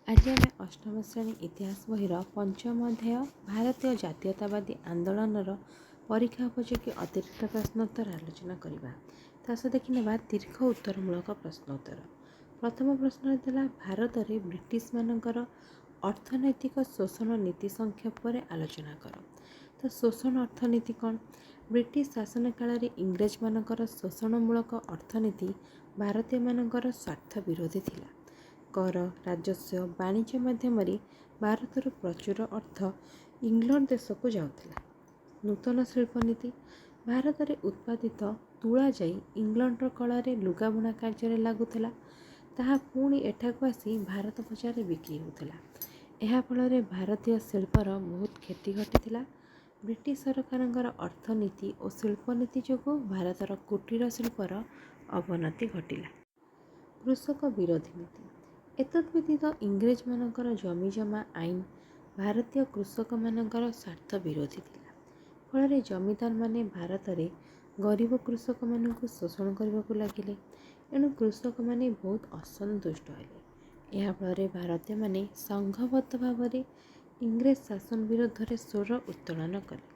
ଆଜି ଆମେ ଅଷ୍ଟମ ଶ୍ରେଣୀ ଇତିହାସ ବହିର ପଞ୍ଚମ ଅଧ୍ୟାୟ ଭାରତୀୟ ଜାତୀୟତାବାଦୀ ଆନ୍ଦୋଳନର ପରୀକ୍ଷା ଉପଯୋଗୀ ଅତିରିକ୍ତ ପ୍ରଶ୍ନୋତ୍ତର ଆଲୋଚନା କରିବା। ତା ସହ ଦେଖିନେବା ଦୀର୍ଘ ଉତ୍ତରମୂଳକ ପ୍ରଶ୍ନ ଉତ୍ତର। ପ୍ରଥମ ପ୍ରଶ୍ନ ଥିଲା ଭାରତରେ ବ୍ରିଟିଶମାନଙ୍କର ଅର୍ଥନୈତିକ ଶୋଷଣ ନୀତି ସଂକ୍ଷେପରେ ଆଲୋଚନା କର। ତ ଶୋଷଣ ଅର୍ଥନୀତି କ'ଣ? ବ୍ରିଟିଶ ଶାସନ କାଳରେ ଇଂରେଜମାନଙ୍କର ଶୋଷଣମୂଳକ ଅର୍ଥନୀତି ଭାରତୀୟମାନଙ୍କର ସ୍ୱାର୍ଥ ବିରୋଧୀ ଥିଲା। କର, ରାଜସ୍ୱ, ବାଣିଜ୍ୟ ମାଧ୍ୟମରେ ଭାରତରୁ ପ୍ରଚୁର ଅର୍ଥ ଇଂଲଣ୍ଡ ଦେଶକୁ ଯାଉଥିଲା। ନୂତନ ଶିଳ୍ପନୀତି ଭାରତରେ ଉତ୍ପାଦିତ ତୁଳା ଯାଇ ଇଂଲଣ୍ଡର କଳାରେ ଲୁଗାବୁଣା କାର୍ଯ୍ୟରେ ଲାଗୁଥିଲା। ତାହା ପୁଣି ଏଠାକୁ ଆସି ଭାରତ ବଜାରରେ ବିକ୍ରି ହେଉଥିଲା। ଏହା ଫଳରେ ଭାରତୀୟ ଶିଳ୍ପର ବହୁତ କ୍ଷତି ଘଟିଥିଲା। ବ୍ରିଟିଶ ସରକାରଙ୍କର ଅର୍ଥନୀତି ଓ ଶିଳ୍ପନୀତି ଯୋଗୁଁ ଭାରତର କୁଟୀର ଶିଳ୍ପର ଅବନତି ଘଟିଲା। କୃଷକ ବିରୋଧୀ ନୀତି ଏତଦ୍‌ବ୍ୟତୀତ ଇଂରେଜମାନଙ୍କର ଜମିଜମା ଆଇନ ଭାରତୀୟ କୃଷକମାନଙ୍କର ସ୍ୱାର୍ଥ ବିରୋଧୀ ଥିଲା। ଫଳରେ ଜମିଦାରମାନେ ଭାରତରେ ଗରିବ କୃଷକମାନଙ୍କୁ ଶୋଷଣ କରିବାକୁ ଲାଗିଲେ। ଏଣୁ କୃଷକମାନେ ବହୁତ ଅସନ୍ତୁଷ୍ଟ ହେଲେ। ଏହା ଫଳରେ ଭାରତୀୟମାନେ ସଂଘବଦ୍ଧ ଭାବରେ ଇଂରେଜ ଶାସନ ବିରୋଧରେ ସ୍ୱର ଉତ୍ତୋଳନ କଲେ।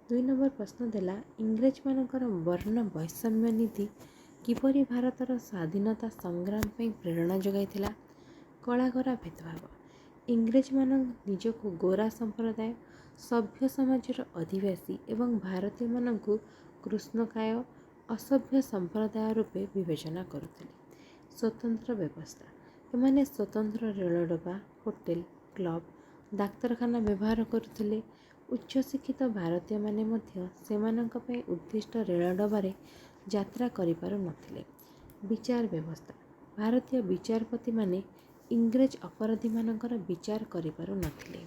2 ନମ୍ବର ପ୍ରଶ୍ନ ଦେଲା ଇଂରେଜମାନଙ୍କର ବର୍ଣ୍ଣ ବୈଷମ୍ୟ ନୀତି କିପରି ଭାରତର ସ୍ୱାଧୀନତା ସଂଗ୍ରାମ ପାଇଁ ପ୍ରେରଣା ଯୋଗାଇଥିଲା? କଳାଗୋରା ଭେଦଭାବ ଇଂରେଜମାନେ ନିଜକୁ ଗୋରା ସମ୍ପ୍ରଦାୟ, ସଭ୍ୟ ସମାଜର ଅଧିବାସୀ ଏବଂ ଭାରତୀୟମାନଙ୍କୁ କୃଷ୍ଣକାୟ, ଅସଭ୍ୟ ସମ୍ପ୍ରଦାୟ ରୂପେ ବିବେଚନା କରୁଥିଲେ। ସ୍ୱତନ୍ତ୍ର ବ୍ୟବସ୍ଥା ଏମାନେ ସ୍ୱତନ୍ତ୍ର ରେଳଡବା, ହୋଟେଲ, କ୍ଲବ, ଡାକ୍ତରଖାନା ବ୍ୟବହାର କରୁଥିଲେ। ଉଚ୍ଚଶିକ୍ଷିତ ଭାରତୀୟମାନେ ମଧ୍ୟ ସେମାନଙ୍କ ପାଇଁ ଉଦ୍ଦିଷ୍ଟ ରେଳଡବାରେ ଯାତ୍ରା କରିପାରୁନଥିଲେ। ବିଚାର ବ୍ୟବସ୍ଥା ଭାରତୀୟ ବିଚାରପତିମାନେ ଇଂରେଜ ଅପରାଧୀମାନଙ୍କର ବିଚାର କରିପାରୁନଥିଲେ।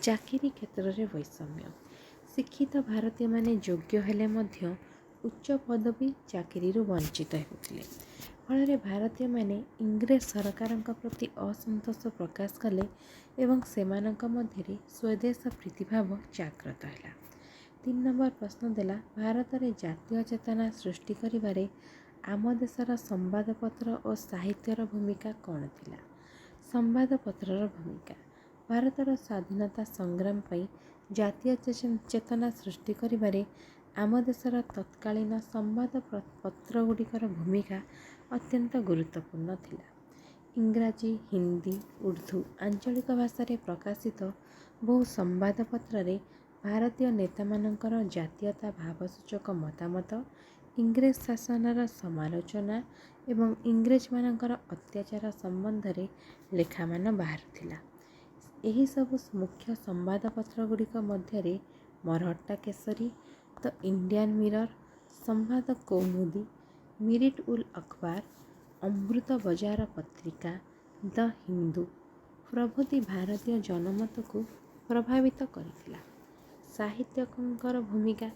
ଚାକିରି କ୍ଷେତ୍ରରେ ବୈଷମ୍ୟ ଶିକ୍ଷିତ ଭାରତୀୟମାନେ ଯୋଗ୍ୟ ହେଲେ ମଧ୍ୟ ଉଚ୍ଚ ପଦବୀ ଚାକିରିରୁ ବଞ୍ଚିତ ହେଉଥିଲେ। ଫଳରେ ଭାରତୀୟମାନେ ଇଂରେଜ ସରକାରଙ୍କ ପ୍ରତି ଅସନ୍ତୋଷ ପ୍ରକାଶ କଲେ ଏବଂ ସେମାନଙ୍କ ମଧ୍ୟରେ ସ୍ୱଦେଶ ପ୍ରୀତିଭାବ ଜାଗ୍ରତ ହେଲା। 3 ନମ୍ବର ପ୍ରଶ୍ନ ଦେଲା ଭାରତରେ ଜାତୀୟ ଚେତନା ସୃଷ୍ଟି କରିବାରେ ଆମ ଦେଶର ସମ୍ବାଦପତ୍ର ଓ ସାହିତ୍ୟର ଭୂମିକା କ'ଣ ଥିଲା? ସମ୍ବାଦପତ୍ରର ଭୂମିକା ଭାରତର ସ୍ୱାଧୀନତା ସଂଗ୍ରାମ ପାଇଁ ଜାତୀୟ ଚେତନା ସୃଷ୍ଟି କରିବାରେ ଆମ ଦେଶର ତତ୍କାଳୀନ ସମ୍ବାଦପତ୍ରଗୁଡ଼ିକର ଭୂମିକା ଅତ୍ୟନ୍ତ ଗୁରୁତ୍ୱପୂର୍ଣ୍ଣ ଥିଲା। ଇଂରାଜୀ, ହିନ୍ଦୀ, ଉର୍ଦ୍ଦୁ ଆଞ୍ଚଳିକ ଭାଷାରେ ପ୍ରକାଶିତ ବହୁ ସମ୍ବାଦପତ୍ରରେ ଭାରତୀୟ ନେତାମାନଙ୍କର ଜାତୀୟତା ଭାବସୂଚକ ମତାମତ, ଇଂରେଜ ଶାସନର ସମାଲୋଚନା ଏବଂ ଇଂରେଜମାନଙ୍କର ଅତ୍ୟାଚାର ସମ୍ବନ୍ଧରେ ଲେଖାମାନ ବାହାରୁଥିଲା। ଏହିସବୁ ମୁଖ୍ୟ ସମ୍ବାଦପତ୍ରଗୁଡ଼ିକ ମଧ୍ୟରେ Mahratta Kesari, the Indian Mirror, Sambad Kaumudi, merit ul ଅଖବାର, ଅମୃତ ବଜାର ପତ୍ରିକା, ଦ ହିନ୍ଦୁ ପ୍ରଭୃତି ଭାରତୀୟ ଜନମତକୁ ପ୍ରଭାବିତ କରିଥିଲା। ସାହିତ୍ୟିକଙ୍କର ଭୂମିକା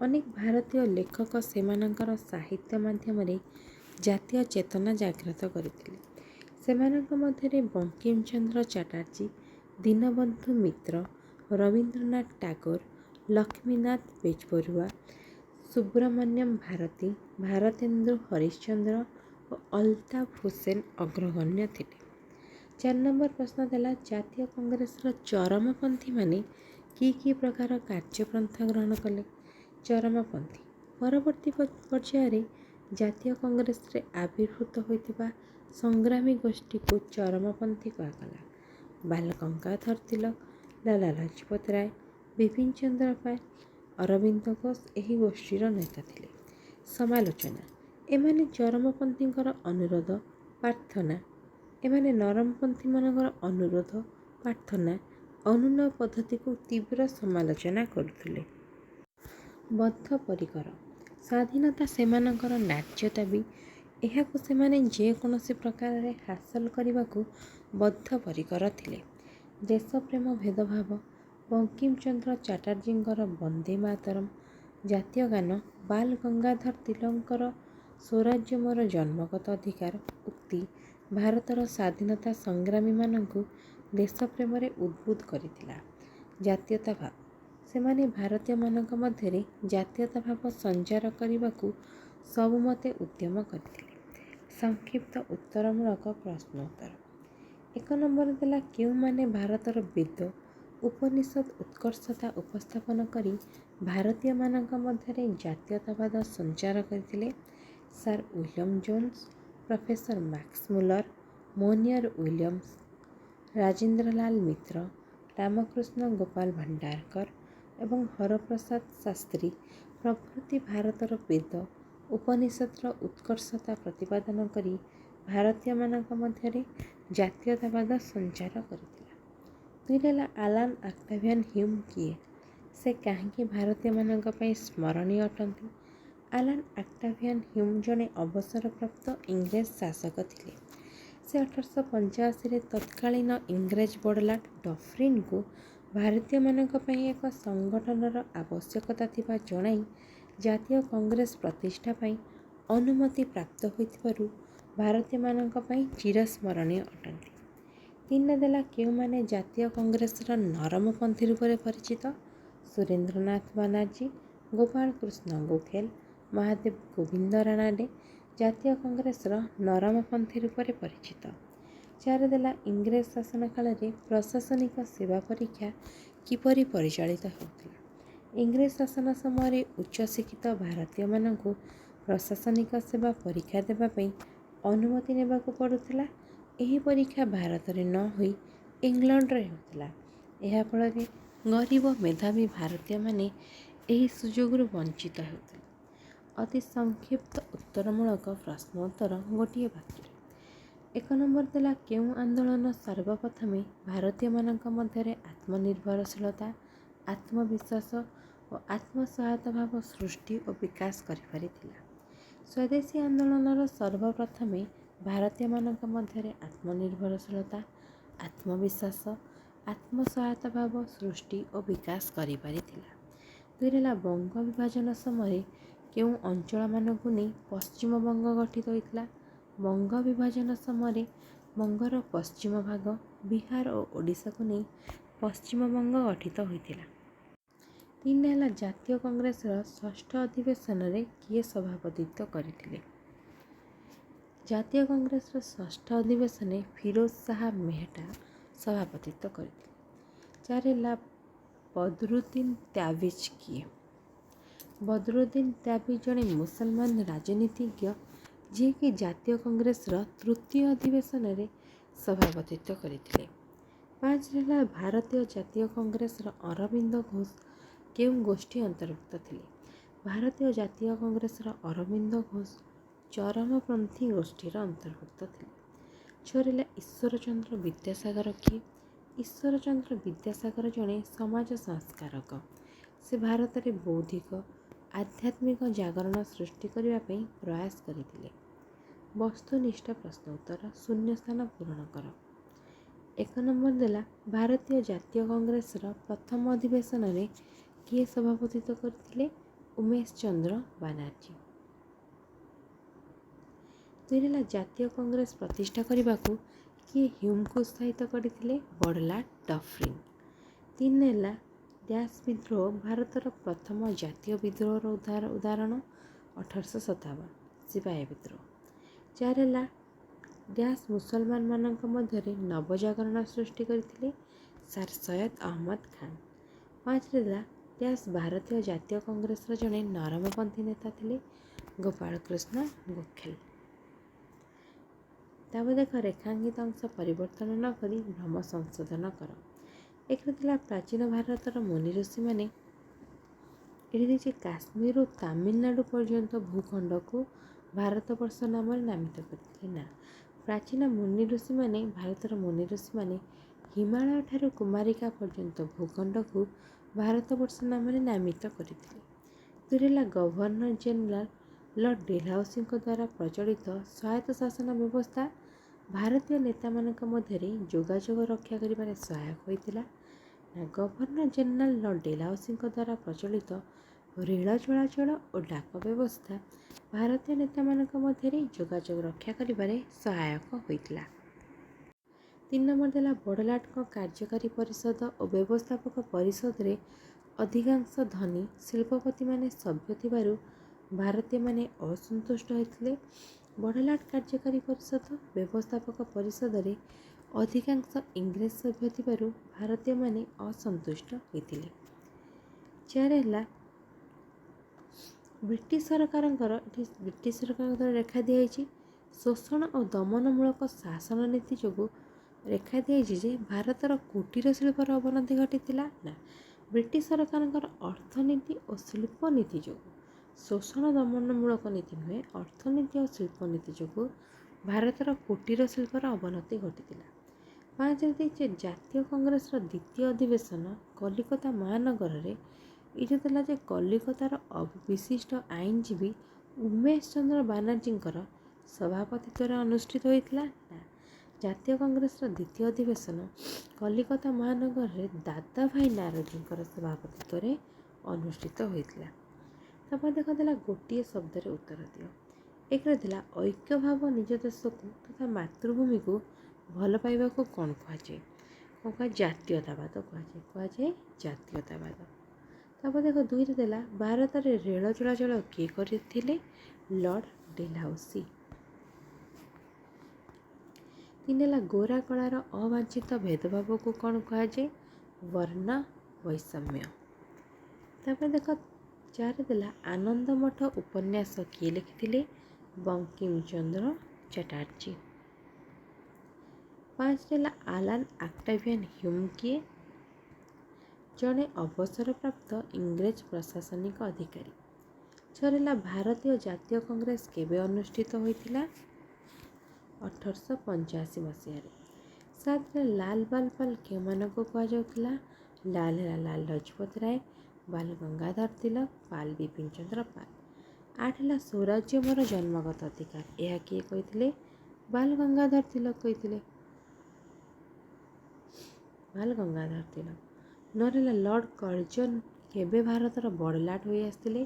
ଅନେକ ଭାରତୀୟ ଲେଖକ ସେମାନଙ୍କର ସାହିତ୍ୟ ମାଧ୍ୟମରେ ଜାତୀୟ ଚେତନା ଜାଗ୍ରତ କରିଥିଲେ। ସେମାନଙ୍କ ମଧ୍ୟରେ ବଙ୍କିମଚନ୍ଦ୍ର ଚାଟାର୍ଜୀ, ଦୀନବନ୍ଧୁ ମିତ୍ର, ରବୀନ୍ଦ୍ରନାଥ ଟାଗୋର, ଲକ୍ଷ୍ମୀନାଥ ବେଜବରୁଆ, ସୁବ୍ରମଣ୍ୟମ ଭାରତୀ, ଭାରତେନ୍ଦୁ ହରିଶ୍ଚନ୍ଦ୍ର ଓ ଅଲତାଫ ହୁସେନ ଅଗ୍ରଗଣ୍ୟ ଥିଲେ। 4 ନମ୍ବର ପ୍ରଶ୍ନ ଦେଲା ଜାତୀୟ କଂଗ୍ରେସର ଚରମପନ୍ଥୀମାନେ କି ପ୍ରକାର କାର୍ଯ୍ୟପନ୍ଥା ଗ୍ରହଣ କଲେ? ଚରମପନ୍ଥୀ ପରବର୍ତ୍ତୀ ପର୍ଯ୍ୟାୟରେ ଜାତୀୟ କଂଗ୍ରେସରେ ଆବିର୍ଭୂତ ହୋଇଥିବା ସଂଗ୍ରାମୀ ଗୋଷ୍ଠୀକୁ ଚରମପନ୍ଥୀ କୁହାଗଲା। ବାଲ ଗଙ୍ଗାଧର ତିଲକ, ଲାଲା ଲଜପତ ରାୟ, ବିପିନ ଚନ୍ଦ୍ର ପାଲ, ଅରବିନ୍ଦ ଘୋଷ ଏହି ଗୋଷ୍ଠୀର ନେତା ଥିଲେ। ସମାଲୋଚନା ଏମାନେ ଚରମପନ୍ଥୀଙ୍କର ଅନୁରୋଧ ପ୍ରାର୍ଥନା ନରମପନ୍ଥୀମାନଙ୍କର ଅନୁରୋଧ ପ୍ରାର୍ଥନା ଅନୁନୟ ପଦ୍ଧତିକୁ ତୀବ୍ର ସମାଲୋଚନା କରୁଥିଲେ। ବଦ୍ଧପରିକର ସ୍ୱାଧୀନତା ସେମାନଙ୍କର ନ୍ୟାଯ୍ୟ ଦାବୀ। ଏହାକୁ ସେମାନେ ଯେକୌଣସି ପ୍ରକାରରେ ହାସଲ କରିବାକୁ ବଦ୍ଧପରିକର ଥିଲେ। ଦେଶପ୍ରେମ ଭେଦଭାବ ବଙ୍କିମଚନ୍ଦ୍ର ଚାଟାର୍ଜୀଙ୍କର ବନ୍ଦେ ମାତରମ୍, ଜାତୀୟ ଗାନ ବାଲ ଗଙ୍ଗାଧର ତିଲକଙ୍କର ସ୍ୱରାଜ୍ୟ ମୋର ଜନ୍ମଗତ ଅଧିକାର ଉକ୍ତି ଭାରତର ସ୍ୱାଧୀନତା ସଂଗ୍ରାମୀମାନଙ୍କୁ ଦେଶପ୍ରେମରେ ଉଦ୍ବୁଦ୍ଧ କରିଥିଲା। ଜାତୀୟତା ଭାବ ସେମାନେ ଭାରତୀୟମାନଙ୍କ ମଧ୍ୟରେ ଜାତୀୟତା ଭାବ ସଞ୍ଚାର କରିବାକୁ ସବୁମତେ ଉଦ୍ୟମ କରିଥିଲେ। ସଂକ୍ଷିପ୍ତ ଉତ୍ତରମୂଳକ ପ୍ରଶ୍ନ ଉତ୍ତର। 1 ନମ୍ବର ଦେଲା କେଉଁମାନେ ଭାରତର ବେଦ ଉପନିଷଦ ଉତ୍କର୍ଷତା ଉପସ୍ଥାପନ କରି ଭାରତୀୟମାନଙ୍କ ମଧ୍ୟରେ ଜାତୀୟତାବାଦ ସଞ୍ଚାର କରିଥିଲେ? ସାର୍ ୱିଲିୟମ ଜୋନ୍ସ, ପ୍ରଫେସର ମାକ୍ସ ମୁଲର, ମୋନିୟର ୱିଲିୟମ୍ସ, ରାଜେନ୍ଦ୍ରଲାଲ ମିତ୍ର, ରାମକୃଷ୍ଣ ଗୋପାଳ ଭଣ୍ଡାରକର ଏବଂ ହରପ୍ରସାଦ ଶାସ୍ତ୍ରୀ ପ୍ରଭୃତି ଭାରତର ବେଦ ଉପନିଷଦର ଉତ୍କର୍ଷତା ପ୍ରତିପାଦନ କରି ଭାରତୀୟମାନଙ୍କ ମଧ୍ୟରେ ଜାତୀୟତାବାଦ ସଞ୍ଚାର କରିଥିଲା। 2 ହେଲା ଆଲାନ ଅକ୍ଟାଭିଆନ ହ୍ୟୁମ କିଏ? ସେ କାହିଁକି ଭାରତୀୟମାନଙ୍କ ପାଇଁ ସ୍ମରଣୀୟ ଅଟନ୍ତି? ଆଲାନ ଅକ୍ଟାଭିଆନ ହ୍ୟୁମ ଜଣେ ଅବସରପ୍ରାପ୍ତ ଇଂରେଜ ଶାସକ ଥିଲେ। ସେ 1885ରେ ତତ୍କାଳୀନ ଇଂରେଜ ବଡ଼ଲାଟ ଡଫରିନଙ୍କୁ ଭାରତୀୟମାନଙ୍କ ପାଇଁ ଏକ ସଂଗଠନର ଆବଶ୍ୟକତା ଥିବା ଜଣାଇ ଜାତୀୟ କଂଗ୍ରେସ ପ୍ରତିଷ୍ଠା ପାଇଁ ଅନୁମତି ପ୍ରାପ୍ତ ହୋଇଥିବାରୁ ଭାରତୀୟମାନଙ୍କ ପାଇଁ ଚିରସ୍ମରଣୀୟ ଅଟନ୍ତି। 3 ଦେଲା କେଉଁମାନେ ଜାତୀୟ କଂଗ୍ରେସର ନରମପନ୍ଥୀ ରୂପରେ ପରିଚିତ? ସୁରେନ୍ଦ୍ରନାଥ ବାନାର୍ଜୀ, ଗୋପାଳ କୃଷ୍ଣ ଗୋଖେଲ, ମହାଦେବ ଗୋବିନ୍ଦ ରାଣାଡେ ଜାତୀୟ କଂଗ୍ରେସର ନରମପନ୍ଥୀ ରୂପରେ ପରିଚିତ। 4 ଦେଲା ଇଂରେଜ ଶାସନ କାଳରେ ପ୍ରଶାସନିକ ସେବା ପରୀକ୍ଷା କିପରି ପରିଚାଳିତ ହେଉଥିଲା? ଇଂରେଜ ଶାସନ ସମୟରେ ଉଚ୍ଚଶିକ୍ଷିତ ଭାରତୀୟମାନଙ୍କୁ ପ୍ରଶାସନିକ ସେବା ପରୀକ୍ଷା ଦେବା ପାଇଁ ଅନୁମତି ନେବାକୁ ପଡ଼ୁଥିଲା। ଏହି ପରୀକ୍ଷା ଭାରତରେ ନ ହୋଇ ଇଂଲଣ୍ଡରେ ହେଉଥିଲା। ଏହା ଫଳରେ ଗରିବ ମେଧାବୀ ଭାରତୀୟମାନେ ଏହି ସୁଯୋଗରୁ ବଞ୍ଚିତ ହେଉଥିଲେ। ଅତି ସଂକ୍ଷିପ୍ତ ଉତ୍ତରମୂଳକ ପ୍ରଶ୍ନ ଉତ୍ତର ଗୋଟିଏ ବାକ୍ୟରେ। 1 ନମ୍ବର ଦେଲା କେଉଁ ଆନ୍ଦୋଳନ ସର୍ବପ୍ରଥମେ ଭାରତୀୟମାନଙ୍କ ମଧ୍ୟରେ ଆତ୍ମନିର୍ଭରଶୀଳତା, ଆତ୍ମବିଶ୍ୱାସ ଓ ଆତ୍ମସହାୟତା ଭାବ ସୃଷ୍ଟି ଓ ବିକାଶ କରିପାରିଥିଲା? ସ୍ୱଦେଶୀ ଆନ୍ଦୋଳନର ସର୍ବପ୍ରଥମେ ଭାରତୀୟମାନଙ୍କ ମଧ୍ୟରେ ଆତ୍ମନିର୍ଭରଶୀଳତା, ଆତ୍ମବିଶ୍ୱାସ, ଆତ୍ମସହାୟତା ଭାବ ସୃଷ୍ଟି ଓ ବିକାଶ କରିପାରିଥିଲା। 2 ହେଲା ବଙ୍ଗ ବିଭାଜନ ସମୟରେ କେଉଁ ଅଞ୍ଚଳମାନଙ୍କୁ ନେଇ ପଶ୍ଚିମବଙ୍ଗ ଗଠିତ ହୋଇଥିଲା? ବଙ୍ଗ ବିଭାଜନ ସମୟରେ ବଙ୍ଗର ପଶ୍ଚିମ ଭାଗ, ବିହାର ଓ ଓଡ଼ିଶାକୁ ନେଇ ପଶ୍ଚିମବଙ୍ଗ ଗଠିତ ହୋଇଥିଲା। 3 ହେଲା ଜାତୀୟ କଂଗ୍ରେସର ଷଷ୍ଠ ଅଧିବେଶନରେ କିଏ ସଭାପତିତ୍ୱ କରିଥିଲେ? ଜାତୀୟ କଂଗ୍ରେସର ଷଷ୍ଠ ଅଧିବେଶନରେ ଫିରୋଜ ଶାହ ମେହେଟ୍ଟା ସଭାପତିତ୍ୱ କରିଥିଲେ। 4 ହେଲା ବଦ୍ରୁଦ୍ଦିନ ତାବିଜ କିଏ? ବଦ୍ରୁଦ୍ଦିନ ତାବିଜ ଜଣେ ମୁସଲମାନ ରାଜନୀତିଜ୍ଞ ଯିଏକି ଜାତୀୟ କଂଗ୍ରେସର ତୃତୀୟ ଅଧିବେଶନରେ ସଭାପତିତ୍ୱ କରିଥିଲେ। 5 ହେଲା ଭାରତୀୟ ଜାତୀୟ କଂଗ୍ରେସର ଅରବିନ୍ଦ ଘୋଷ କେଉଁ ଗୋଷ୍ଠୀ ଅନ୍ତର୍ଭୁକ୍ତ ଥିଲେ? ଭାରତୀୟ ଜାତୀୟ କଂଗ୍ରେସର ଅରବିନ୍ଦ ଘୋଷ ଚରମପନ୍ଥୀ ଗୋଷ୍ଠୀର ଅନ୍ତର୍ଭୁକ୍ତ ଥିଲେ। 6 ହେଲା ଈଶ୍ୱରଚନ୍ଦ୍ର ବିଦ୍ୟାସାଗର କିଏ? ଈଶ୍ୱରଚନ୍ଦ୍ର ବିଦ୍ୟାସାଗର ଜଣେ ସମାଜ ସଂସ୍କାରକ। ସେ ଭାରତରେ ବୌଦ୍ଧିକ ଆଧ୍ୟାତ୍ମିକ ଜାଗରଣ ସୃଷ୍ଟି କରିବା ପାଇଁ ପ୍ରୟାସ କରିଥିଲେ। ବସ୍ତୁନିଷ୍ଠ ପ୍ରଶ୍ନ ଉତ୍ତର ଶୂନ୍ୟସ୍ଥାନ ପୂରଣ କର। 1 ନମ୍ବର ଦେଲା ଭାରତୀୟ ଜାତୀୟ କଂଗ୍ରେସର ପ୍ରଥମ ଅଧିବେଶନରେ କିଏ ସଭାପତିତ୍ୱ କରିଥିଲେ? ଉମେଶ ଚନ୍ଦ୍ର ବାନାର୍ଜୀ। 2 ହେଲା ଜାତୀୟ କଂଗ୍ରେସ ପ୍ରତିଷ୍ଠା କରିବାକୁ କିଏ ହ୍ୟୁମଙ୍କୁ ଉତ୍ସାହିତ କରିଥିଲେ? ବଡ଼ଲାଟ ଡଫରିନ। 3 ହେଲା ଡ୍ୟାଶ ବିଦ୍ରୋହ ଭାରତର ପ୍ରଥମ ଜାତୀୟ ବିଦ୍ରୋହର ଉଦାହରଣ? 1857 ସିପାହୀ ବିଦ୍ରୋହ। 4 ହେଲା ଡ୍ୟାଶ ମୁସଲମାନମାନଙ୍କ ମଧ୍ୟରେ ନବଜାଗରଣ ସୃଷ୍ଟି କରିଥିଲେ? ସାର୍ ସୈୟଦ ଅହମଦ ଖାନ। 5 ହେଲା ଡ୍ୟାଶ ଭାରତୀୟ ଜାତୀୟ କଂଗ୍ରେସର ଜଣେ ନରମପନ୍ଥୀ ନେତା ଥିଲେ? ଗୋପାଳ କୃଷ୍ଣ ଗୋଖେଲ। ତାପରେ ଦେଖ ରେଖାଙ୍କିତ ଅଂଶ ପରିବର୍ତ୍ତନ ନ କରି ଭ୍ରମ ସଂଶୋଧନ କର। ଏକରେ ଥିଲା ପ୍ରାଚୀନ ଭାରତର ମୁନି ଋଷିମାନେ ଏଠି ଦେଇଛି କାଶ୍ମୀରରୁ ତାମିଲନାଡୁ ପର୍ଯ୍ୟନ୍ତ ଭୂଖଣ୍ଡକୁ ଭାରତବର୍ଷ ନାମରେ ନାମିତ କରିଥିଲେ। ନା, ପ୍ରାଚୀନ ମୁନି ଋଷିମାନେ ଭାରତର ମୁନି ଋଷିମାନେ ହିମାଳୟ ଠାରୁ କୁମାରିକା ପର୍ଯ୍ୟନ୍ତ ଭୂଖଣ୍ଡକୁ ଭାରତବର୍ଷ ନାମରେ ନାମିତ କରିଥିଲେ। 2 ହେଲା ଗଭର୍ଣ୍ଣର ଜେନେରାଲ ଲର୍ଡ ଡେଲହାଉସିଙ୍କ ଦ୍ୱାରା ପ୍ରଚଳିତ ସ୍ୱାୟତ୍ତ ଶାସନ ବ୍ୟବସ୍ଥା ଭାରତୀୟ ନେତାମାନଙ୍କ ମଧ୍ୟରେ ଯୋଗାଯୋଗ ରକ୍ଷା କରିବାରେ ସହାୟକ ହୋଇଥିଲା। ନା, ଗଭର୍ଣ୍ଣର ଜେନେରାଲ ଲର୍ଡ ଡେଲହାଉସିଙ୍କ ଦ୍ୱାରା ପ୍ରଚଳିତ ରେଳ ଚଳାଚଳ ଓ ଡାକ ବ୍ୟବସ୍ଥା ଭାରତୀୟ ନେତାମାନଙ୍କ ମଧ୍ୟରେ ଯୋଗାଯୋଗ ରକ୍ଷା କରିବାରେ ସହାୟକ ହୋଇଥିଲା। 3 ନମ୍ବର ଦେଲା ବଡ଼ଲାଟଙ୍କ କାର୍ଯ୍ୟକାରୀ ପରିଷଦ ଓ ବ୍ୟବସ୍ଥାପକ ପରିଷଦରେ ଅଧିକାଂଶ ଧନୀ ଶିଳ୍ପପତିମାନେ ସଭ୍ୟ ଥିବାରୁ ଭାରତୀୟମାନେ ଅସନ୍ତୁଷ୍ଟ ହୋଇଥିଲେ। ବଡ଼ଲାଟ କାର୍ଯ୍ୟକାରୀ ପରିଷଦ ବ୍ୟବସ୍ଥାପକ ପରିଷଦରେ ଅଧିକାଂଶ ଇଂରେଜ ସଭ୍ୟ ଥିବାରୁ ଭାରତୀୟମାନେ ଅସନ୍ତୁଷ୍ଟ ହୋଇଥିଲେ। 4 ହେଲା ବ୍ରିଟିଶ ସରକାରଙ୍କର ଦ୍ୱାରା ରେଖା ଦିଆଯାଇଛି ଶୋଷଣ ଓ ଦମନମୂଳକ ଶାସନ ନୀତି ଯୋଗୁଁ ରେଖା ଦିଆଯାଇଛି ଯେ ଭାରତର କୁଟୀର ଶିଳ୍ପର ଅବନତି ଘଟିଥିଲା। ନା, ବ୍ରିଟିଶ ସରକାରଙ୍କର ଅର୍ଥନୀତି ଓ ଶିଳ୍ପ ନୀତି ଯୋଗୁଁ, ଶୋଷଣ ଦମନମୂଳକ ନୀତି ନୁହେଁ, ଅର୍ଥନୀତି ଓ ଶିଳ୍ପ ନୀତି ଯୋଗୁଁ ଭାରତର କୁଟୀର ଶିଳ୍ପର ଅବନତି ଘଟିଥିଲା। 5ରେ ଦେଇଛି ଜାତୀୟ କଂଗ୍ରେସର ଦ୍ୱିତୀୟ ଅଧିବେଶନ କଲିକତା ମହାନଗରରେ। ଏଇଟା ଥିଲା ଯେ କଲିକତାର ବିଶିଷ୍ଟ ଆଇନଜୀବୀ ଉମେଶ ଚନ୍ଦ୍ର ବାନାର୍ଜୀଙ୍କର ସଭାପତିତ୍ୱରେ ଅନୁଷ୍ଠିତ ହୋଇଥିଲା। ନା, ଜାତୀୟ କଂଗ୍ରେସର ଦ୍ୱିତୀୟ ଅଧିବେଶନ କଲିକତା ମହାନଗରରେ ଦାଦାଭାଇ ନାରୋଜୀଙ୍କର ସଭାପତିତ୍ୱରେ ଅନୁଷ୍ଠିତ ହୋଇଥିଲା। ତାପରେ ଦେଖାଥିଲା ଗୋଟିଏ ଶବ୍ଦରେ ଉତ୍ତର ଦିଅ। 1ରେ ଥିଲା ଐକ୍ୟ ଭାବ ନିଜ ଦେଶକୁ ତଥା ମାତୃଭୂମିକୁ ଭଲ ପାଇବାକୁ କ'ଣ କୁହାଯାଏ? କ'ଣ କୁହାଯାଏ? ଜାତୀୟତାବାଦ କୁହାଯାଏ ଜାତୀୟତାବାଦ। ତାପରେ ଦେଖ 2ରେ ଥିଲା ଭାରତରେ ରେଳ ଚଳାଚଳ କିଏ କରିଥିଲେ? Lord Dalhousie. 3 ହେଲା ଗୋରା କଳାର ଅବାଞ୍ଛିତ ଭେଦଭାବକୁ କ'ଣ କୁହାଯାଏ? ବର୍ଣ୍ଣ ବୈଷମ୍ୟ। ତାପରେ ଦେଖ 4ରେ ଥିଲା ଆନନ୍ଦମଠ ଉପନ୍ୟାସ କିଏ ଲେଖିଥିଲେ? ବଙ୍କିମଚନ୍ଦ୍ର ଚାଟାର୍ଜୀ। 5ରେ ହେଲା ଆଲାନ ଅକ୍ଟାଭିଆନ ହ୍ୟୁମ କିଏ? ଜଣେ ଅବସରପ୍ରାପ୍ତ ଇଂରେଜ ପ୍ରଶାସନିକ ଅଧିକାରୀ। 6ରେ ହେଲା ଭାରତୀୟ ଜାତୀୟ କଂଗ୍ରେସ କେବେ ଅନୁଷ୍ଠିତ ହୋଇଥିଲା? 1885 ମସିହାରେ। 7ରେ ଲାଲ ବାଲ ପାଲ କେଉଁମାନଙ୍କୁ କୁହାଯାଉଥିଲା? ଲାଲ ହେଲା ଲାଲ ଲଜପତ ରାୟ, ବାଲ ଗଙ୍ଗାଧର ତିଲକ, ପାଲ ବିପିନ ଚନ୍ଦ୍ର ପାଲ। 8 ହେଲା ସ୍ୱରାଜ୍ୟ ମୋର ଜନ୍ମଗତ ଅଧିକାର। ଏହା କିଏ କହିଥିଲେ? ବାଲ ଗଙ୍ଗାଧର ତିଲକ କହିଥିଲେ। ବାଲ ଗଙ୍ଗାଧର ତିଲକ। 9ରେ ହେଲା ଲର୍ଡ଼ କର୍ଜନ କେବେ ଭାରତର ବଡ଼ଲାଟ ହୋଇ ଆସିଥିଲେ?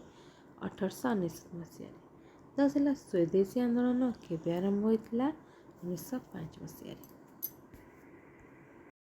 1899 ମସିହାରେ। 10 ହେଲା ସ୍ୱଦେଶୀ ଆନ୍ଦୋଳନ କେବେ ଆରମ୍ଭ ହୋଇଥିଲା? 1905 ମସିହାରେ।